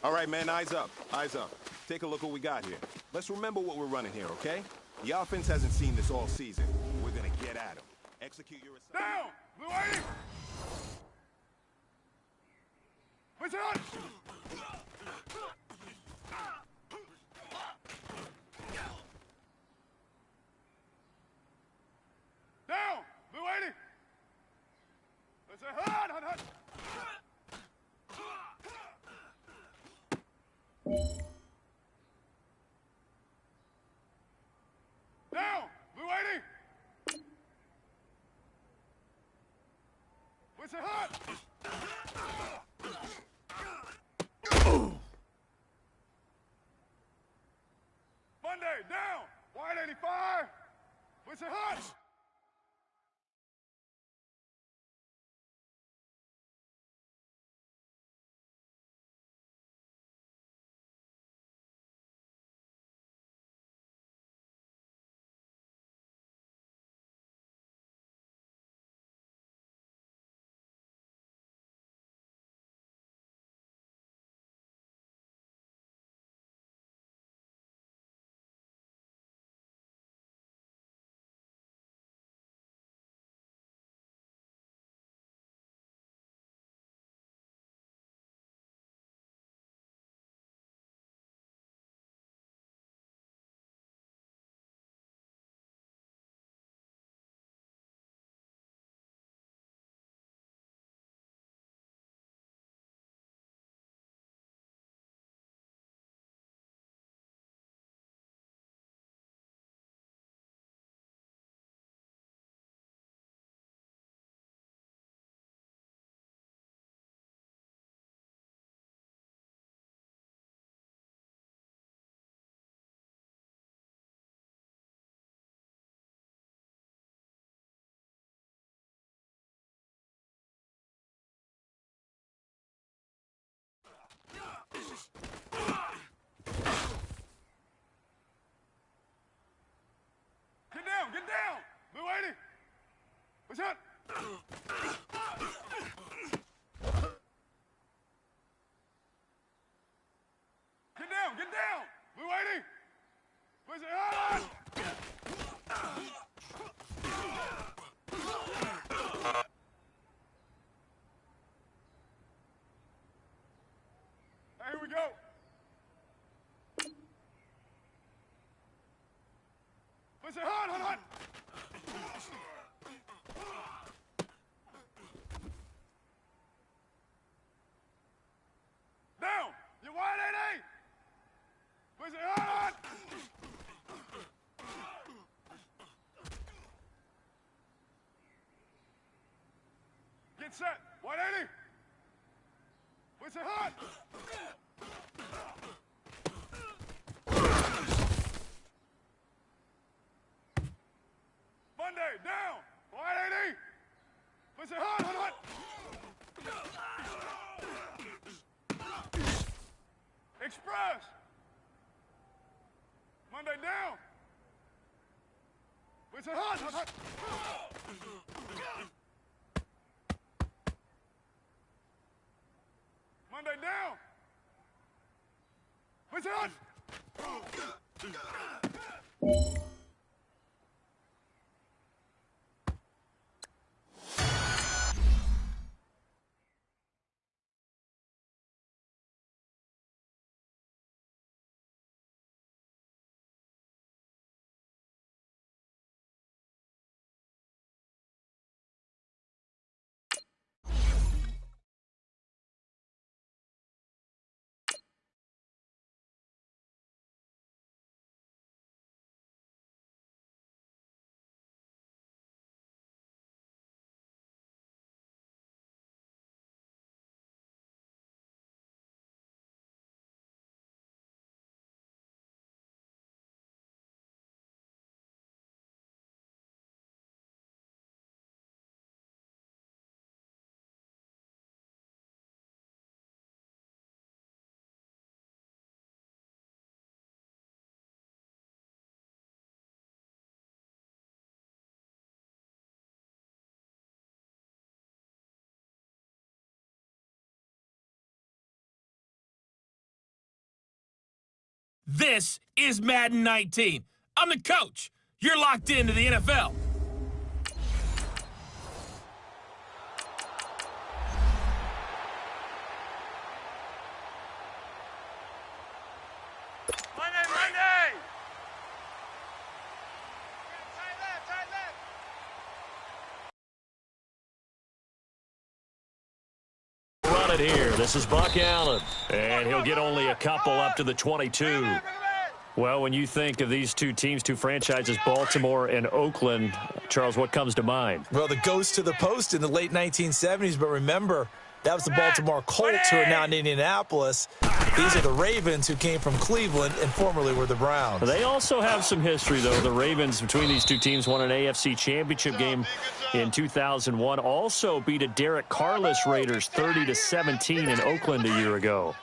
All right, man, eyes up. Eyes up. Take a look what we got here. Let's remember what we're running here, okay? The offense hasn't seen this all season. We're gonna get at them. Execute your assignment. Down! Blue 80! Push it on! Down! Blue 80! Let's say hard, hard, hard! Down! Blue 80! Let's say hard! Monday, down! White 85! Let's say hard! Get down! Blue 80! Push it! Get down! Blue 80! Push it on! Here we go! Push it hard, hard, hard! Down! You wide 80! Push it hard! Get set! Wide 80! Push it hard! Monday, down! Wide 80! Push it hard, hard, hard! Express! Monday, down! Push it hard, hard, hard! Monday, down! Push it hard! This is Madden 19. I'm the coach. You're locked into the NFL. Monday! Run it here. This is Buck Allen. And he'll get only a couple up to the 22. Well, when you think of these two teams, two franchises, Baltimore and Oakland, Charles, what comes to mind? Well, the ghost to the post in the late 1970s, but remember, that was the Baltimore Colts who are now in Indianapolis. These are the Ravens who came from Cleveland and formerly were the Browns. They also have some history, though. The Ravens, between these two teams, won an AFC championship game in 2001. Also beat a Derek Carrless Raiders 30-17 in Oakland a year ago.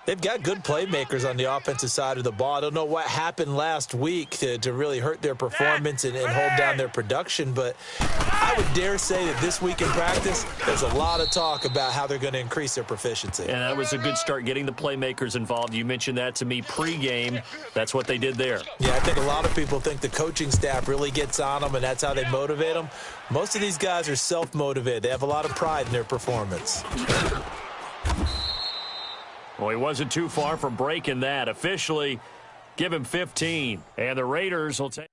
They've got good playmakers on the offensive side of the ball. I don't know what happened last week to really hurt their performance and hold down their production, but I would dare say that this week in practice, there's a lot of talk about how they're going to increase their proficiency. And that was a good start, getting the playmakers involved. You mentioned that to me pregame. That's what they did there. Yeah, I think a lot of people think the coaching staff really gets on them, and that's how they motivate them. Most of these guys are self-motivated. They have a lot of pride in their performance. Well, he wasn't too far from breaking that. Officially, give him 15. And the Raiders will take...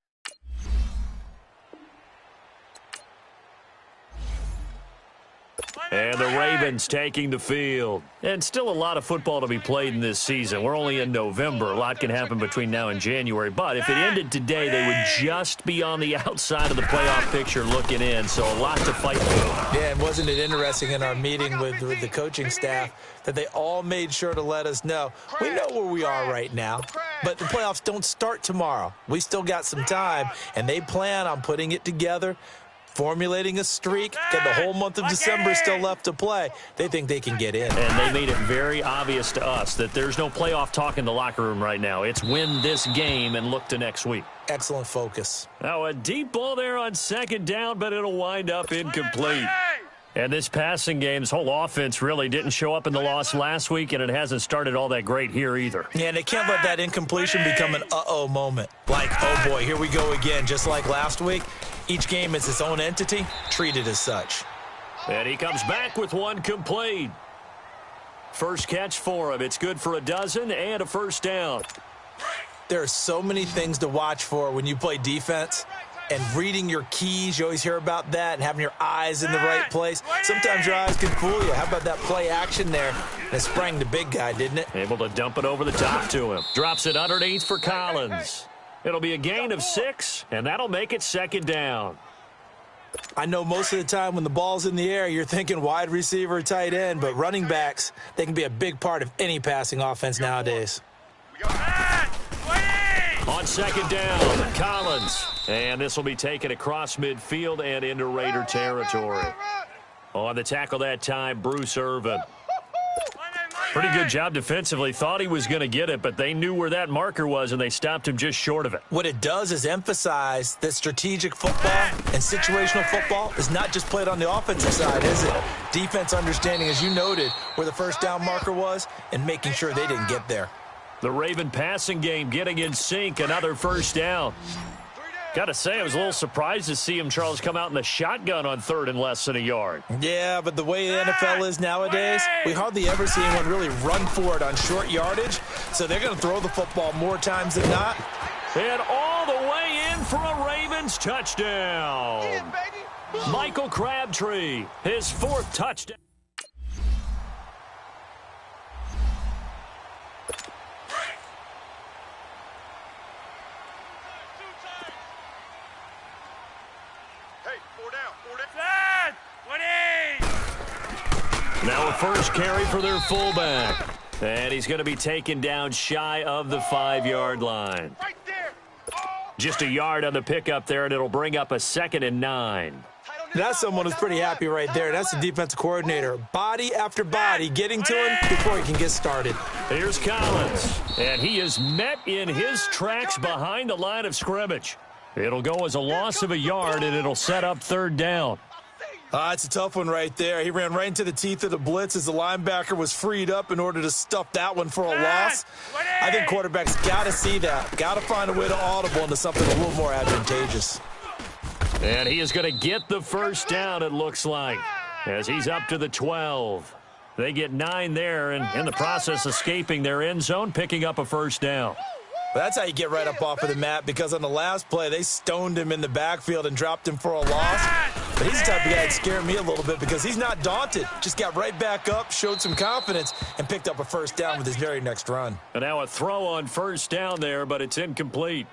And the Ravens taking the field. And still a lot of football to be played in this season. We're only in November. A lot can happen between now and January. But if it ended today, they would just be on the outside of the playoff picture looking in. So a lot to fight for. Yeah, and wasn't it interesting in our meeting with the coaching staff that they all made sure to let us know, we know where we are right now, but the playoffs don't start tomorrow. We still got some time, and they plan on putting it together, formulating a streak, got the whole month of December still left to play. They think they can get in. And they made it very obvious to us that there's no playoff talk in the locker room right now. It's win this game and look to next week. Excellent focus. Now a deep ball there on second down, but it'll wind up incomplete. And this passing game, this whole offense really didn't show up in the loss last week, and it hasn't started all that great here either. Yeah, and they can't let that incompletion become an uh-oh moment. Like, oh boy, here we go again, just like last week. Each game is its own entity, treated as such. And he comes back with one complete. First catch for him. It's good for a dozen and a first down. There are so many things to watch for when you play defense. And reading your keys, you always hear about that, and having your eyes in the right place. Sometimes your eyes can fool you. How about that play action there? And it sprang the big guy, didn't it? Able to dump it over the top to him. Drops it underneath for Collins. It'll be a gain of 6, and that'll make it second down. I know most of the time when the ball's in the air, you're thinking wide receiver, tight end, but running backs, they can be a big part of any passing offense nowadays. On second down, Collins. And this will be taken across midfield and into Raider territory. On the tackle that time, Bruce Irvin. Pretty good job defensively. Thought he was going to get it, but they knew where that marker was, and they stopped him just short of it. What it does is emphasize that strategic football and situational football is not just played on the offensive side, is it? Defense understanding, as you noted, where the first down marker was and making sure they didn't get there. The Raven passing game getting in sync, another first down. Got to say, I was a little surprised to see him, Charles, come out in the shotgun on third and less than a yard. Yeah, but the way the NFL is nowadays, we hardly ever see anyone really run for it on short yardage, so they're going to throw the football more times than not. And all the way in for a Ravens touchdown. Michael Crabtree, his 4th touchdown. Now a first carry for their fullback. And he's going to be taken down shy of the 5-yard line. Just a yard on the pickup there, and it'll bring up a 2nd and 9. That's someone who's pretty happy right there. That's the defensive coordinator. Body after body getting to him before he can get started. Here's Collins. And he is met in his tracks behind the line of scrimmage. It'll go as a loss of a yard, and it'll set up 3rd down. It's a tough one right there. He ran right into the teeth of the blitz as the linebacker was freed up in order to stuff that one for a loss. I think quarterbacks got to see that. Got to find a way to audible into something a little more advantageous. And he is going to get the first down, it looks like, as he's up to the 12. They get 9 there, and in the process escaping their end zone, picking up a first down. Well, that's how you get right up off of the mat, because on the last play, they stoned him in the backfield and dropped him for a loss. But he's the type of guy that scared me a little bit because he's not daunted. Just got right back up, showed some confidence, and picked up a first down with his very next run. And now a throw on first down there, but it's incomplete.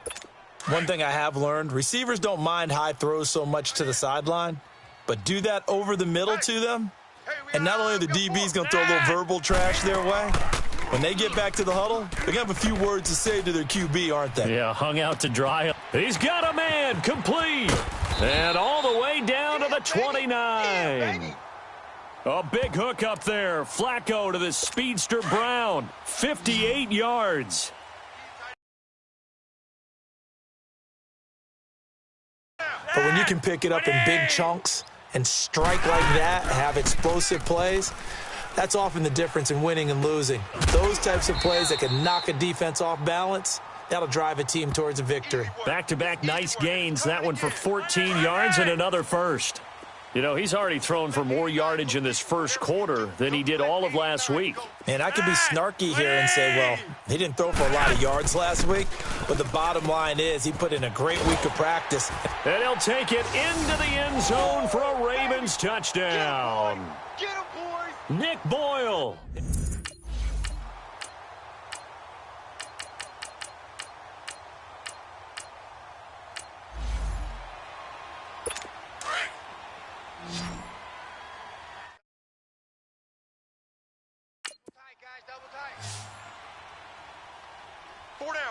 One thing I have learned, receivers don't mind high throws so much to the sideline, but do that over the middle to them, and not only are the DBs going to throw a little verbal trash their way, when they get back to the huddle, they're going to have a few words to say to their QB, aren't they? Yeah, hung out to dry. He's got a man, complete. And all the way down to the 29. A big hook up there. Flacco to the speedster Brown. 58 yards. But when you can pick it up in big chunks and strike like that, have explosive plays, that's often the difference in winning and losing. Those types of plays that can knock a defense off balance, that'll drive a team towards a victory. Back-to-back nice gains. That one for 14 yards and another first. You know, he's already thrown for more yardage in this first quarter than he did all of last week. And I could be snarky here and say, well, he didn't throw for a lot of yards last week, but the bottom line is he put in a great week of practice. And he'll take it into the end zone for a Ravens touchdown. Get him, boys! Nick Boyle.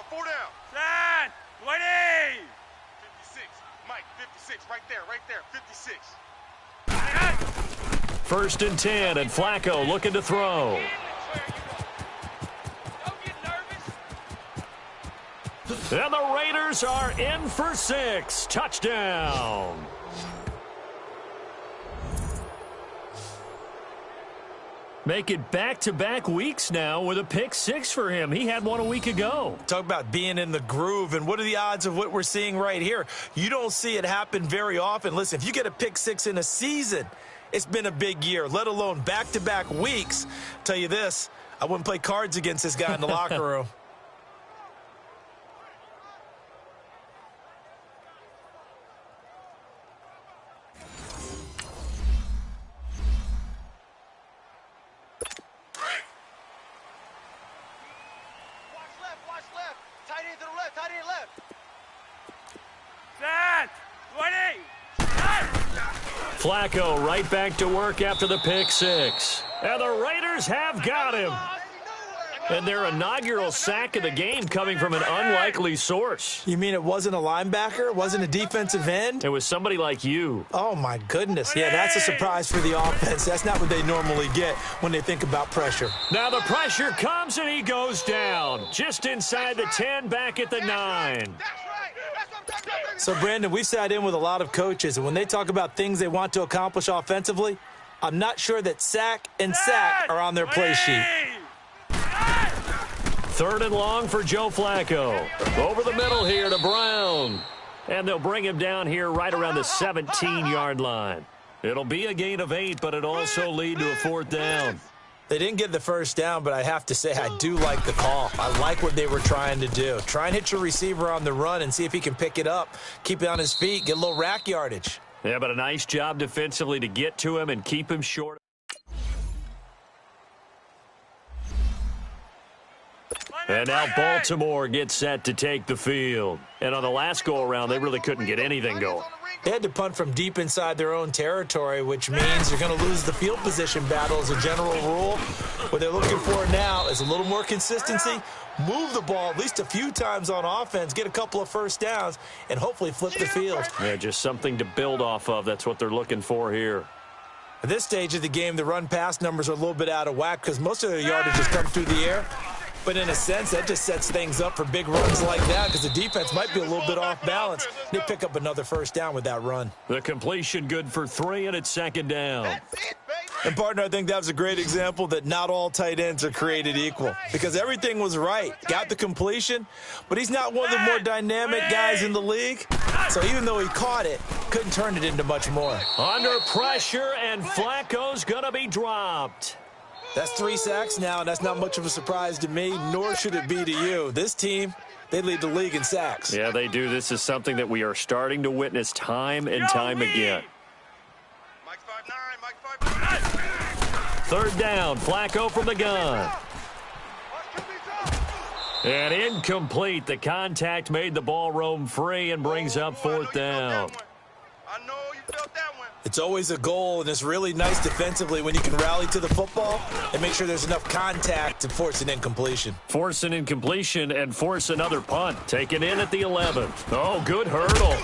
Four down. Set. 20. 56. Mike, 56. Right there. 56. First and 10, and Flacco looking to throw. And the Raiders are in for 6. Touchdown. Make it back-to-back weeks now with a pick 6 for him. He had one a week ago. Talk about being in the groove, and what are the odds of what we're seeing right here? You don't see it happen very often. Listen, if you get a pick 6 in a season, it's been a big year, let alone back-to-back weeks. Tell you this, I wouldn't play cards against this guy in the locker room. Watch left. Tight end to the left. Set. 20. Flacco right back to work after the pick 6. And the Raiders have got him. And their inaugural sack of the game coming from an unlikely source. You mean it wasn't a linebacker? It wasn't a defensive end? It was somebody like you. Oh, my goodness. Yeah, that's a surprise for the offense. That's not what they normally get when they think about pressure. Now the pressure comes and he goes down. Just inside the 10, back at the 9. So, Brandon, we've sat in with a lot of coaches, and when they talk about things they want to accomplish offensively, I'm not sure that sack and sack are on their play sheet. 3rd and long for Joe Flacco. Over the middle here to Brown. And they'll bring him down here right around the 17-yard line. It'll be a gain of 8, but it'll also lead to a 4th down. They didn't get the first down, but I have to say I do like the call. I like what they were trying to do. Try and hit your receiver on the run and see if he can pick it up, keep it on his feet, get a little rack yardage. Yeah, but a nice job defensively to get to him and keep him short. And now Baltimore gets set to take the field. And on the last go-around, they really couldn't get anything going. They had to punt from deep inside their own territory, which means you're going to lose the field position battle as a general rule. What they're looking for now is a little more consistency, move the ball at least a few times on offense, get a couple of first downs, and hopefully flip the field. Yeah, just something to build off of. That's what they're looking for here. At this stage of the game, the run-pass numbers are a little bit out of whack because most of their yardage has come through the air. But in a sense, that just sets things up for big runs like that because the defense might be a little bit off balance. They pick up another first down with that run. The completion good for 3, and it's second down. And, partner, I think that was a great example that not all tight ends are created equal because everything was right. Got the completion, but he's not one of the more dynamic guys in the league. So even though he caught it, couldn't turn it into much more. Under pressure, and Flacco's going to be dropped. That's 3 sacks now, and that's not much of a surprise to me, nor should it be to you. This team, they lead the league in sacks. Yeah, they do. This is something that we are starting to witness time and time again. Third down, Flacco from the gun. And incomplete. The contact made the ball roam free and brings up fourth down. I know you felt that one. It's always a goal, and it's really nice defensively when you can rally to the football and make sure there's enough contact to force an incompletion. Force an incompletion and force another punt. Taken in at the 11. Oh, good hurdle.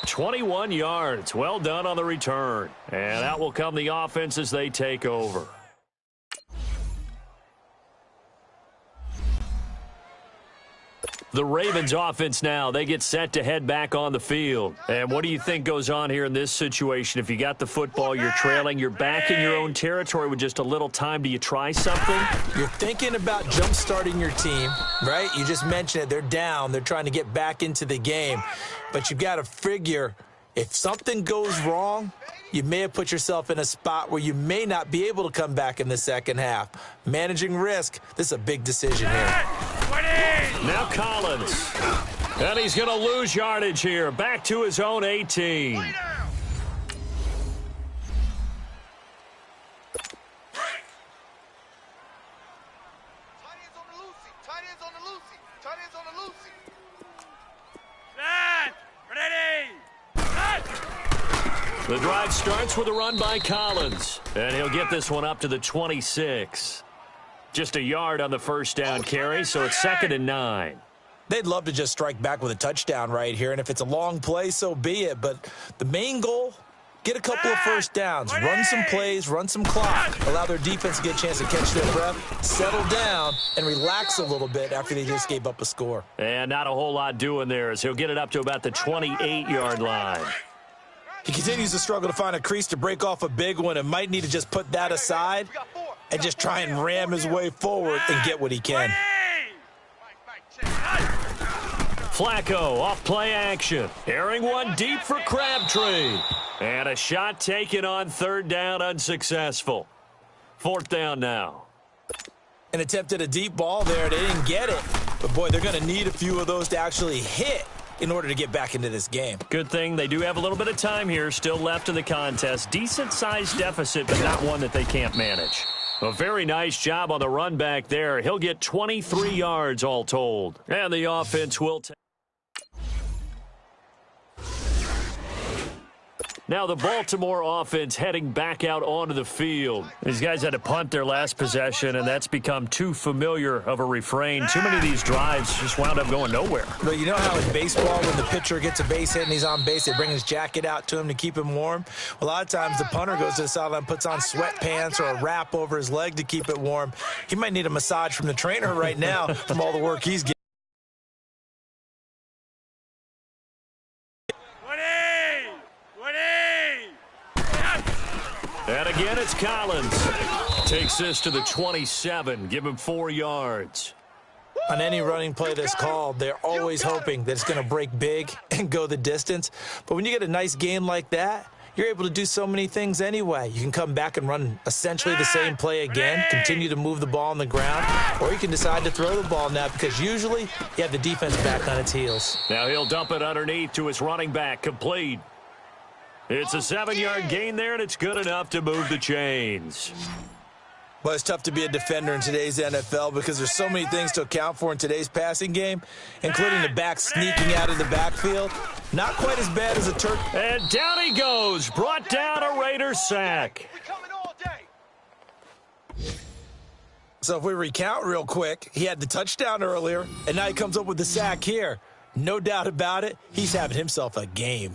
21 yards. Well done on the return. And out will come the offense as they take over. The Ravens offense now, they get set to head back on the field. And what do you think goes on here in this situation? If you got the football, you're trailing, you're back in your own territory with just a little time. Do you try something? You're thinking about jump-starting your team, right? You just mentioned it. They're down. They're trying to get back into the game. But you've got to figure if something goes wrong, you may have put yourself in a spot where you may not be able to come back in the second half. Managing risk, this is a big decision here. Now Collins. And he's going to lose yardage here. Back to his own 18. Tight ends on the loosey. Tight ends on the loosey. Tight ends on the loosey. Set! Ready! Set! The drive starts with a run by Collins. And he'll get this one up to the 26. Just a yard on the first down carry, so it's 2nd and 9. They'd love to just strike back with a touchdown right here, and if it's a long play, so be it. But the main goal, get a couple of first downs, run some plays, run some clock, allow their defense to get a chance to catch their breath, settle down, and relax a little bit after they just gave up a score. And not a whole lot doing there as he'll get it up to about the 28-yard line. He continues to struggle to find a crease to break off a big one and might need to just put that aside and just try and ram his way forward and get what he can. Flacco off play action. Airing one deep for Crabtree. And a shot taken on third down, unsuccessful. Fourth down now. And attempted a deep ball there. They didn't get it. But, boy, they're going to need a few of those to actually hit in order to get back into this game. Good thing they do have a little bit of time here still left in the contest. Decent-sized deficit, but not one that they can't manage. A very nice job on the run back there. He'll get 23 yards all told. And the offense will take. Now the Baltimore offense heading back out onto the field. These guys had to punt their last possession, and that's become too familiar of a refrain. Too many of these drives just wound up going nowhere. But you know how in baseball, when the pitcher gets a base hit and he's on base, they bring his jacket out to him to keep him warm? Well, a lot of times the punter goes to the sideline, puts on sweatpants or a wrap over his leg to keep it warm. He might need a massage from the trainer right now from all the work he's getting. And again, it's Collins. Takes this to the 27. Give him 4 yards. On any running play that's called, they're always hoping that it's going to break big and go the distance. But when you get a nice game like that, you're able to do so many things anyway. You can come back and run essentially the same play again, continue to move the ball on the ground, or you can decide to throw the ball now because usually you have the defense back on its heels. Now he'll dump it underneath to his running back, complete. It's a 7-yard gain there, and it's good enough to move the chains. Well, it's tough to be a defender in today's NFL because there's so many things to account for in today's passing game, including the back sneaking out of the backfield. Not quite as bad as a turkey. And down he goes. Brought down a Raider sack. We coming all day. So if we recount real quick, he had the touchdown earlier, and now he comes up with the sack here. No doubt about it, he's having himself a game.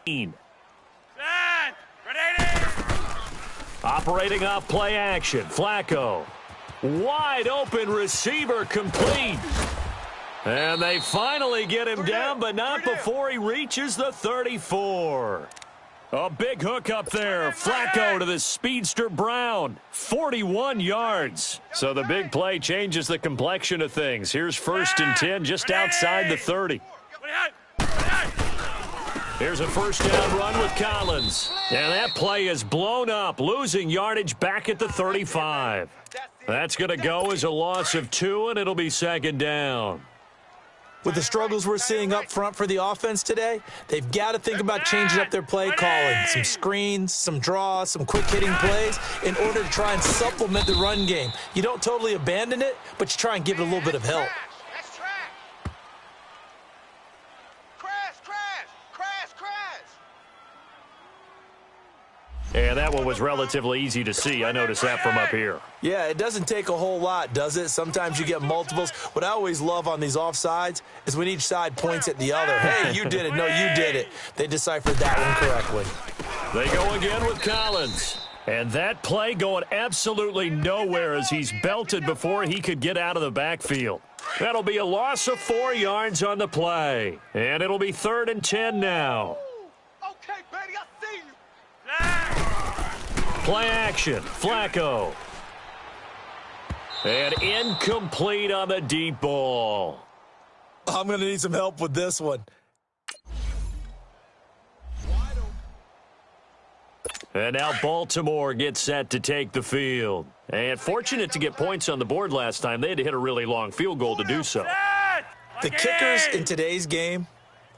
Set. Ready. Operating off play action. Flacco. Wide open receiver complete. And they finally get him down, but not before he reaches the 34. A big hook up there. Flacco to the speedster Brown. 41 yards. So the big play changes the complexion of things. Here's 1st and 10 just outside the 30. Here's a first down run with Collins. And that play is blown up, losing yardage back at the 35. That's going to go as a loss of 2, and it'll be 2nd down. With the struggles we're seeing up front for the offense today, they've got to think about changing up their play calling. Some screens, some draws, some quick-hitting plays in order to try and supplement the run game. You don't totally abandon it, but you try and give it a little bit of help. And that one was relatively easy to see. I noticed that from up here. Yeah, it doesn't take a whole lot, does it? Sometimes you get multiples. What I always love on these offsides is when each side points at the other. Hey, you did it. No, you did it. They deciphered that one correctly. They go again with Collins. And that play going absolutely nowhere as he's belted before he could get out of the backfield. That'll be a loss of 4 yards on the play. And it'll be 3rd and 10 now. Okay, Betty, I see you. Play action. Flacco. And incomplete on the deep ball. I'm going to need some help with this one. And now Baltimore gets set to take the field. And fortunate to get points on the board last time. They had to hit a really long field goal to do so. The kickers in today's game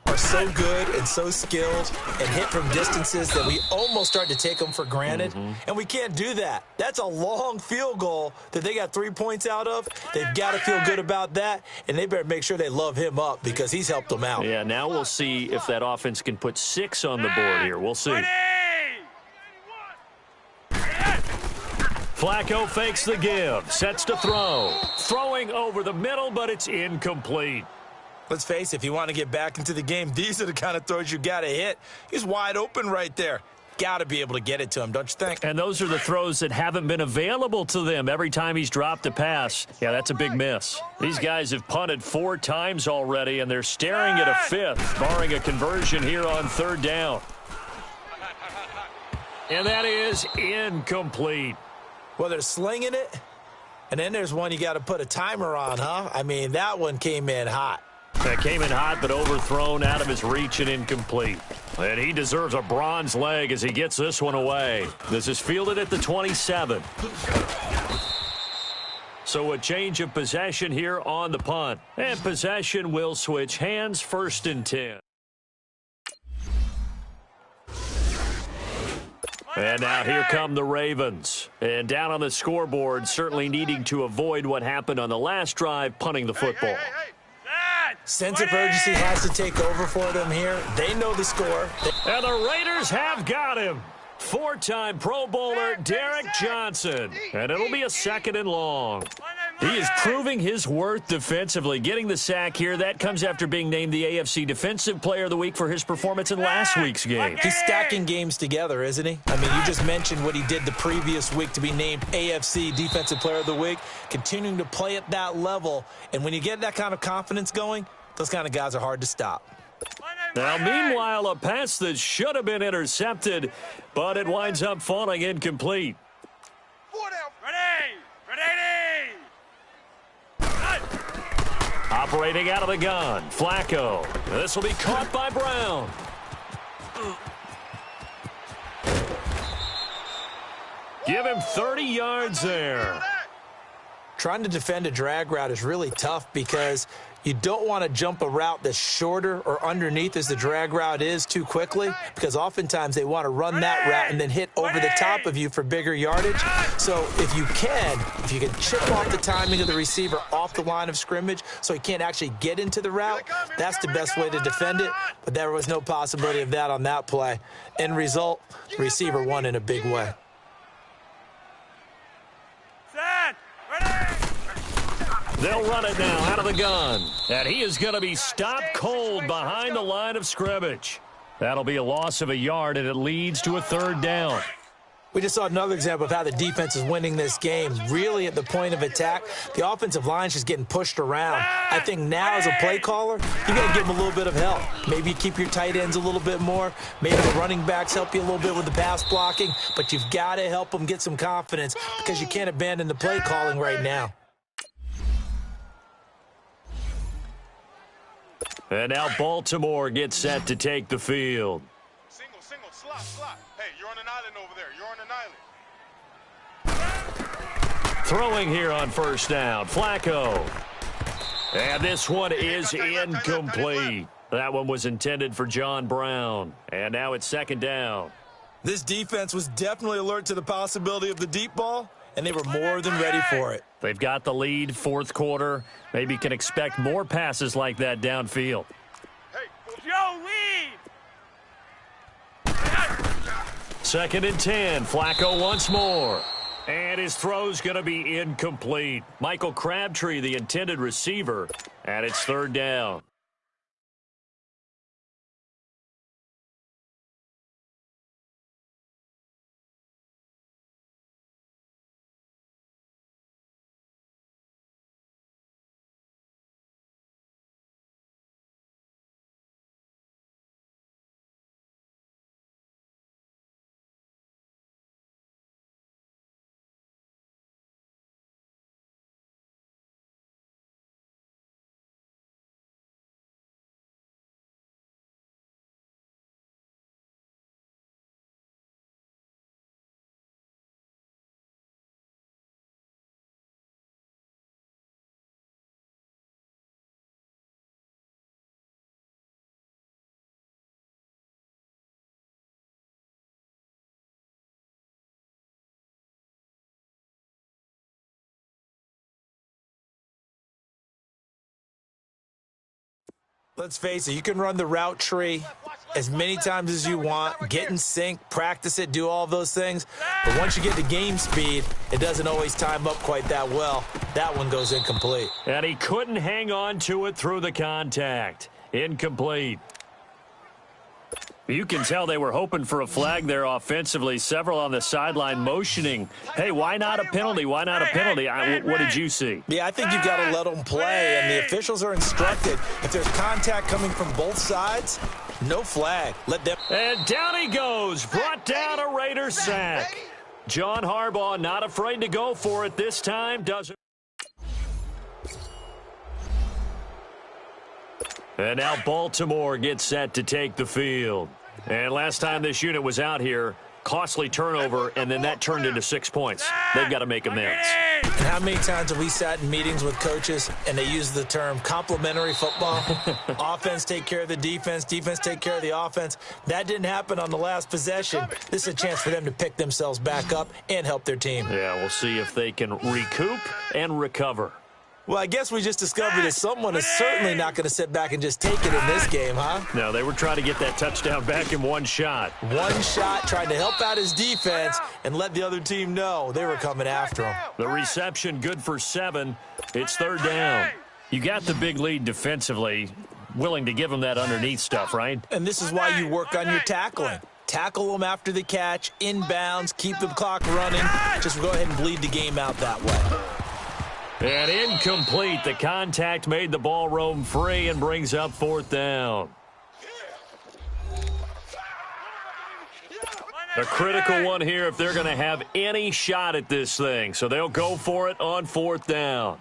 are so good and so skilled and hit from distances that we almost start to take them for granted. And we can't do that. That's a long field goal that they got 3 points out of. They've got to feel good about that, and they better make sure they love him up because he's helped them out. Yeah, now we'll see if that offense can put 6 on the board here. We'll see. Flacco fakes the give, sets to throw. Throwing over the middle, but it's incomplete. Let's face it, if you want to get back into the game, these are the kind of throws you got to hit. He's wide open right there. Got to be able to get it to him, don't you think? And those are the throws that haven't been available to them every time he's dropped a pass. Yeah, that's a big miss. These guys have punted 4 times already, and they're staring at a 5th, barring a conversion here on 3rd down. And that is incomplete. Well, they're slinging it, and then there's one you got to put a timer on, huh? I mean, that one came in hot. That came in hot, but overthrown, out of his reach and incomplete. And he deserves a bronze leg as he gets this one away. This is fielded at the 27. So a change of possession here on the punt. And possession will switch hands, 1st and 10. And now here come the Ravens. And down on the scoreboard, certainly needing to avoid what happened on the last drive, punting the football. Sense of urgency has to take over for them here. They know the score. And the Raiders have got him. 4-time Pro Bowler Derek Johnson. And it'll be a 2nd and long. He is proving his worth defensively, getting the sack here. That comes after being named the AFC Defensive Player of the Week for his performance in last week's game. He's stacking games together, isn't he? I mean, you just mentioned what he did the previous week to be named AFC Defensive Player of the Week, continuing to play at that level. And when you get that kind of confidence going, those kind of guys are hard to stop. Now, meanwhile, a pass that should have been intercepted, but it winds up falling incomplete. Operating out of the gun, Flacco. This will be caught by Brown. Give him 30 yards there. Trying to defend a drag route is really tough because you don't want to jump a route that's shorter or underneath as the drag route is too quickly, because oftentimes they want to run that route and then hit over the top of you for bigger yardage. So if you can chip off the timing of the receiver off the line of scrimmage so he can't actually get into the route, that's the best way to defend it. But there was no possibility of that on that play. End result, the receiver won in a big way. They'll run it now out of the gun. And he is going to be stopped cold behind the line of scrimmage. That'll be a loss of a yard, and it leads to a third down. We just saw another example of how the defense is winning this game. Really at the point of attack, the offensive line's just getting pushed around. I think now as a play caller, you got to give them a little bit of help. Maybe you keep your tight ends a little bit more. Maybe the running backs help you a little bit with the pass blocking. But you've got to help them get some confidence because you can't abandon the play calling right now. And now Baltimore gets set to take the field. Single, slot. Hey, you're on an island over there. You're on an island. Throwing here on first down, Flacco. And this one is incomplete. That one was intended for John Brown. And now it's second down. This defense was definitely alert to the possibility of the deep ball, and they were more than ready for it. They've got the lead, fourth quarter. Maybe can expect more passes like that downfield. Hey, Joe, lead! Second and 10, Flacco once more. And his throw's going to be incomplete. Michael Crabtree, the intended receiver, and it's third down. Let's face it, you can run the route tree as many times as you want, get in sync, practice it, do all those things. But once you get to game speed, it doesn't always time up quite that well. That one goes incomplete. And he couldn't hang on to it through the contact. Incomplete. You can tell they were hoping for a flag there offensively. Several on the sideline motioning. Hey, why not a penalty? Why not a penalty? What did you see? Yeah, I think you've got to let them play, and the officials are instructed. If there's contact coming from both sides, no flag. Let them. And down he goes. Brought down a Raider sack. John Harbaugh not afraid to go for it this time. Doesn't. And now Baltimore gets set to take the field. And last time this unit was out here, costly turnover, and then that turned into 6 points. They've got to make amends. And how many times have we sat in meetings with coaches and they use the term complementary football? Offense take care of the defense, defense take care of the offense. That didn't happen on the last possession. This is a chance for them to pick themselves back up and help their team. Yeah, we'll see if they can recoup and recover. Well, I guess we just discovered that someone is certainly not going to sit back and just take it in this game, huh? No, they were trying to get that touchdown back in one shot. One shot, trying to help out his defense and let the other team know they were coming after him. The reception good for 7. It's third down. You got the big lead defensively, willing to give them that underneath stuff, right? And this is why you work on your tackling. Tackle them after the catch, inbounds, keep the clock running. Just go ahead and bleed the game out that way. And incomplete. The contact made the ball roam free and brings up fourth down. A critical one here if they're going to have any shot at this thing. So they'll go for it on fourth down.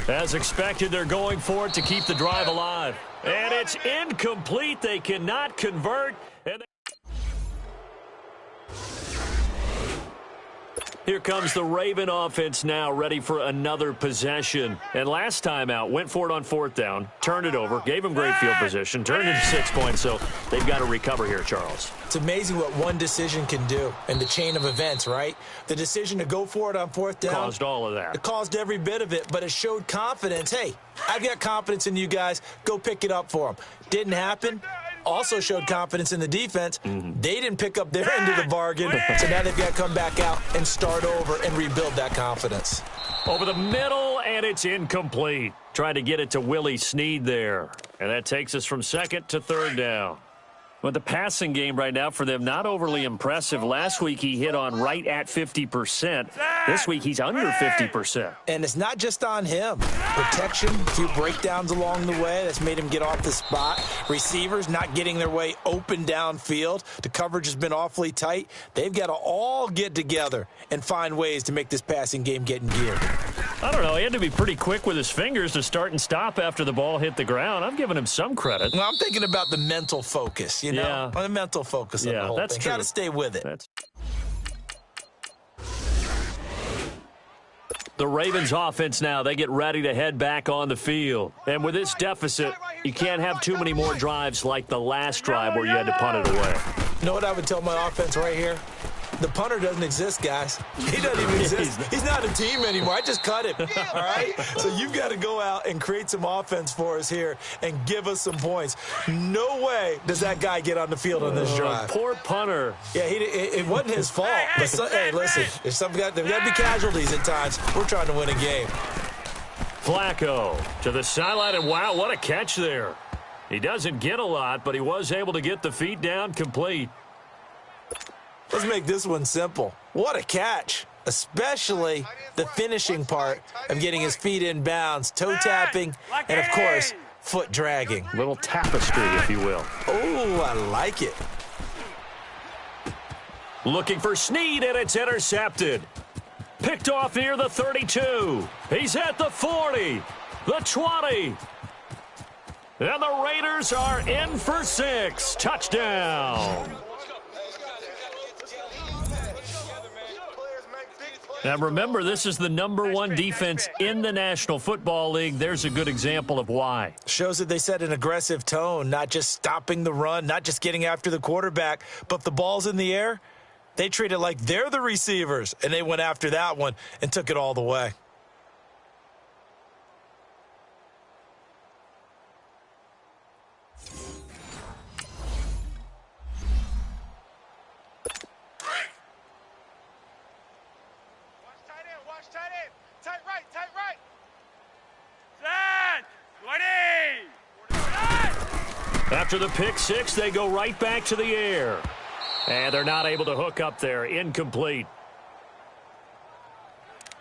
As expected, they're going for it to keep the drive alive. And it's incomplete. They cannot convert. And here comes the Raven offense now, ready for another possession. And last time out, went for it on fourth down, turned it over, gave them great field position, turned into 6 points, so they've got to recover here, Charles. It's amazing what one decision can do in the chain of events, right? The decision to go for it on fourth down. Caused all of that. It caused every bit of it, but it showed confidence. Hey, I've got confidence in you guys. Go pick it up for them. Didn't happen. also showed confidence in the defense. They didn't pick up their end of the bargain, so now they've got to come back out and start over and rebuild that confidence. Over the middle, and it's incomplete. Trying to get it to Willie Snead there. And that takes us from second to third down. Well, the passing game right now for them, not overly impressive. Last week he hit on right at 50%. This week he's under 50%. And it's not just on him. Protection, a few breakdowns along the way that's made him get off the spot. Receivers not getting their way open downfield. The coverage has been awfully tight. They've got to all get together and find ways to make this passing game get in gear. I don't know. He had to be pretty quick with his fingers to start and stop after the ball hit the ground. I'm giving him some credit. Well, I'm thinking about the mental focus, you know? Yeah. The mental focus on the whole that's thing. true. Got to stay with it. The Ravens offense now, they get ready to head back on the field. And with this deficit, you can't have too many more drives like the last drive where you had to punt it away. You know what I would tell my offense right here? The punter doesn't exist, guys. He doesn't even exist. He's not a team anymore. I just cut him, all right? So you've got to go out and create some offense for us here and give us some points. No way does that guy get on the field on this drive. Poor punter. Yeah, it wasn't his fault. But hey, listen, there's got to be casualties at times. We're trying to win a game. Flacco to the sideline, and wow, what a catch there. He doesn't get a lot, but he was able to get the feet down complete. Let's make this one simple. What a catch, especially the finishing part of getting his feet in bounds, toe tapping, and, of course, foot dragging. Little tapestry, if you will. Oh, I like it. Looking for Snead, and it's intercepted. Picked off near the 32. He's at the 40, the 20. And the Raiders are in for 6. Touchdown. Now, remember, this is the #1 defense in the National Football League. There's a good example of why. Shows that they set an aggressive tone, not just stopping the run, not just getting after the quarterback, but if the ball's in the air, they treat it like they're the receivers, and they went after that one and took it all the way. After the pick six, they go right back to the air. And they're not able to hook up there. Incomplete.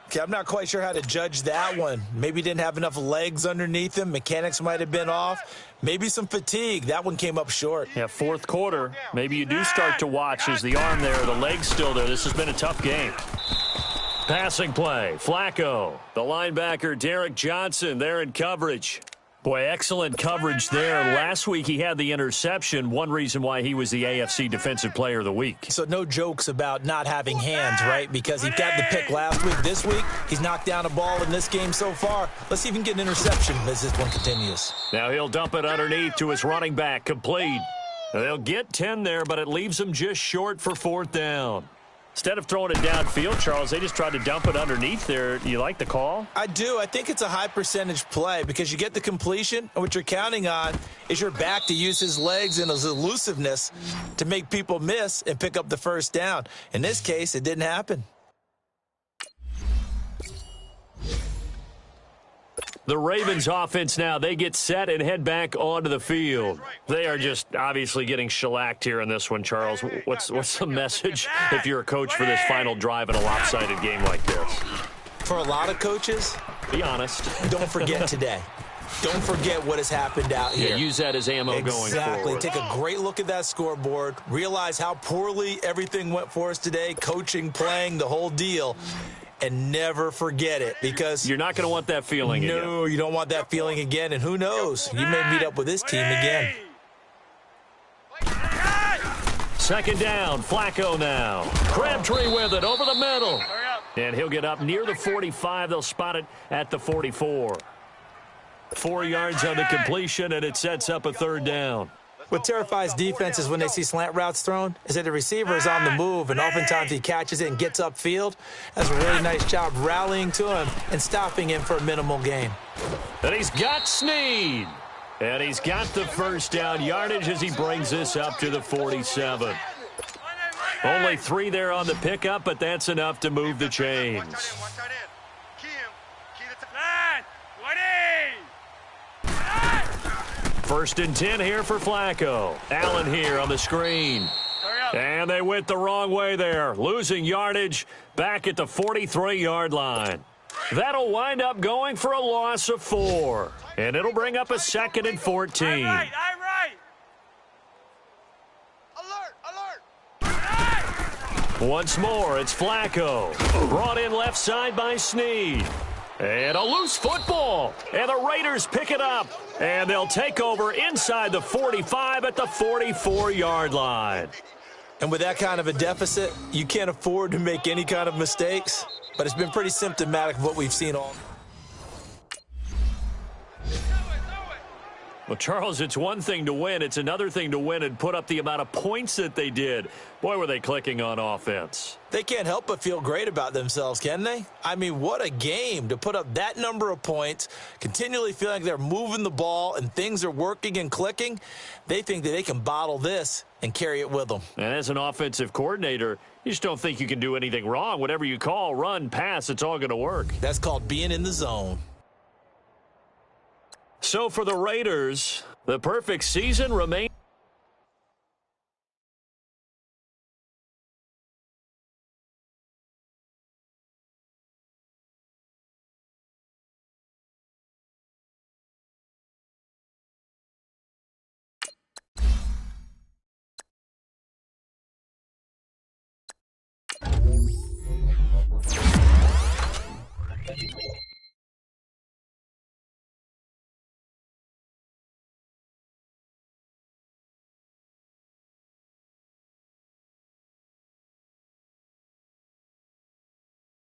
Okay, I'm not quite sure how to judge that one. Maybe didn't have enough legs underneath him. Mechanics might have been off. Maybe some fatigue. That one came up short. Yeah, fourth quarter. Maybe you do start to watch. Is the arm there, the leg's still there? This has been a tough game. Passing play. Flacco. The linebacker, Derek Johnson, there in coverage. Boy, excellent coverage there. Last week he had the interception. One reason why he was the AFC Defensive Player of the Week. So no jokes about not having hands, right? Because he got the pick last week. This week, he's knocked down a ball in this game so far. Let's see if he can get an interception as this one continues. Now he'll dump it underneath to his running back. Complete. They'll get 10 there, but it leaves them just short for fourth down. Instead of throwing it downfield, Charles, they just tried to dump it underneath there. You like the call? I do. I think it's a high percentage play because you get the completion, and what you're counting on is your back to use his legs and his elusiveness to make people miss and pick up the first down. In this case, it didn't happen. The Ravens offense now, they get set and head back onto the field. They are just obviously getting shellacked here in this one, Charles. What's the message if you're a coach for this final drive in a lopsided game like this? For a lot of coaches, be honest. Don't forget today. Don't forget what has happened out here. Yeah, use that as ammo going forward. Exactly. Take a great look at that scoreboard. Realize how poorly everything went for us today. Coaching, playing, the whole deal. And never forget it, because you're not going to want that feeling again. No, you don't want that feeling again. And who knows? You may meet up with this team again. Second down, Flacco now. Crabtree with it over the middle. And he'll get up near the 45. They'll spot it at the 44. 4 yards on the completion, and it sets up a third down. What terrifies defenses when they see slant routes thrown is that the receiver is on the move, and oftentimes he catches it and gets upfield. That's a really nice job rallying to him and stopping him for a minimal gain. And he's got Snead. And he's got the first down yardage as he brings this up to the 47. Only 3 there on the pickup, but that's enough to move the chains. First and 10 here for Flacco. Allen here on the screen. And they went the wrong way there, losing yardage back at the 43-yard line. That'll wind up going for a loss of 4. And it'll bring up a 2nd and 14. Once more, it's Flacco. Brought in left side by Snead. And a loose football. And the Raiders pick it up. And they'll take over inside the 45 at the 44-yard line. And with that kind of a deficit, you can't afford to make any kind of mistakes. But it's been pretty symptomatic of what we've seen all. Well, Charles, it's one thing to win. It's another thing to win and put up the amount of points that they did. Boy, were they clicking on offense. They can't help but feel great about themselves, can they? I mean, what a game to put up that number of points, continually feeling like they're moving the ball and things are working and clicking. They think that they can bottle this and carry it with them. And as an offensive coordinator, you just don't think you can do anything wrong. Whatever you call, run, pass, it's all going to work. That's called being in the zone. So for the Raiders, the perfect season remains.